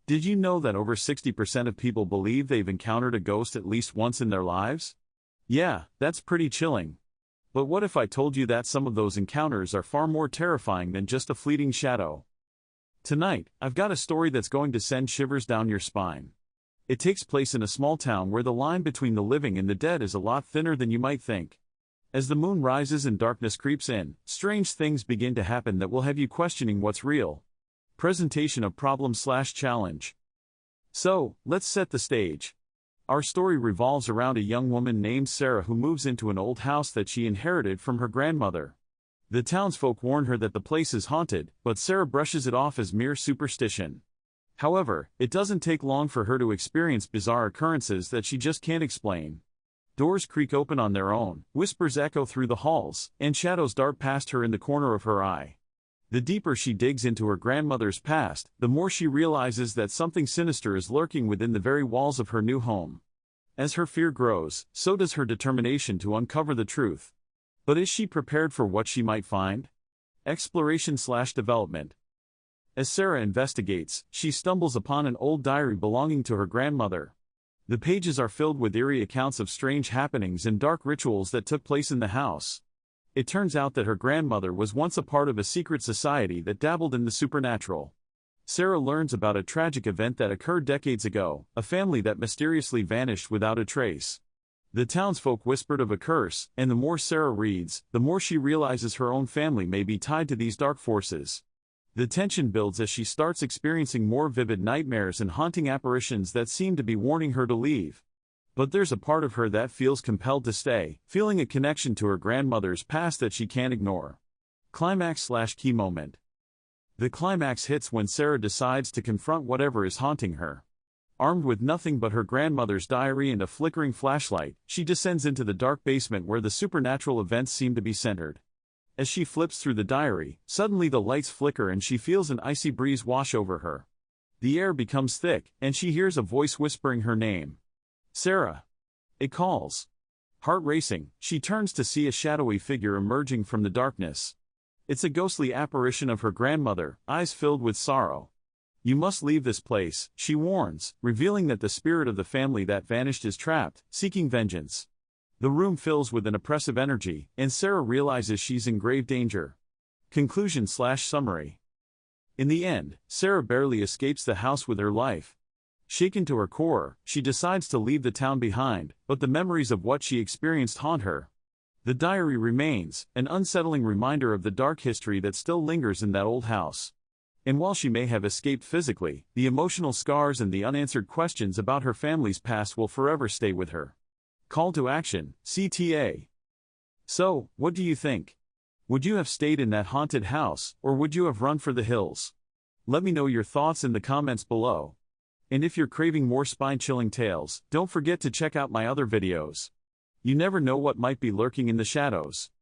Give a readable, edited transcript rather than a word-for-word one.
Did you know that over 60% of people believe they've encountered a ghost at least once in their lives? Yeah, that's pretty chilling. But what if I told you that some of those encounters are far more terrifying than just a fleeting shadow? Tonight, I've got a story that's going to send shivers down your spine. It takes place in a small town where the line between the living and the dead is a lot thinner than you might think. As the moon rises and darkness creeps in, strange things begin to happen that will have you questioning what's real. Presentation of problem/challenge. So, let's set the stage. Our story revolves around a young woman named Sarah who moves into an old house that she inherited from her grandmother. The townsfolk warn her that the place is haunted, but Sarah brushes it off as mere superstition. However, it doesn't take long for her to experience bizarre occurrences that she just can't explain. Doors creak open on their own, whispers echo through the halls, and shadows dart past her in the corner of her eye. The deeper she digs into her grandmother's past, the more she realizes that something sinister is lurking within the very walls of her new home. As her fear grows, so does her determination to uncover the truth. But is she prepared for what she might find? Exploration/development. As Sarah investigates, she stumbles upon an old diary belonging to her grandmother. The pages are filled with eerie accounts of strange happenings and dark rituals that took place in the house. It turns out that her grandmother was once a part of a secret society that dabbled in the supernatural. Sarah learns about a tragic event that occurred decades ago, a family that mysteriously vanished without a trace. The townsfolk whispered of a curse, and the more Sarah reads, the more she realizes her own family may be tied to these dark forces. The tension builds as she starts experiencing more vivid nightmares and haunting apparitions that seem to be warning her to leave. But there's a part of her that feels compelled to stay, feeling a connection to her grandmother's past that she can't ignore. Climax/key moment. The climax hits when Sarah decides to confront whatever is haunting her. Armed with nothing but her grandmother's diary and a flickering flashlight, she descends into the dark basement where the supernatural events seem to be centered. As she flips through the diary, suddenly the lights flicker and she feels an icy breeze wash over her. The air becomes thick, and she hears a voice whispering her name. Sarah. It calls. Heart racing, she turns to see a shadowy figure emerging from the darkness. It's a ghostly apparition of her grandmother, eyes filled with sorrow. You must leave this place, she warns, revealing that the spirit of the family that vanished is trapped, seeking vengeance. The room fills with an oppressive energy, and Sarah realizes she's in grave danger. Conclusion/summary. In the end, Sarah barely escapes the house with her life. Shaken to her core, she decides to leave the town behind, but the memories of what she experienced haunt her. The diary remains, an unsettling reminder of the dark history that still lingers in that old house. And while she may have escaped physically, the emotional scars and the unanswered questions about her family's past will forever stay with her. Call to action, CTA. So, what do you think? Would you have stayed in that haunted house, or would you have run for the hills? Let me know your thoughts in the comments below. And if you're craving more spine-chilling tales, don't forget to check out my other videos. You never know what might be lurking in the shadows.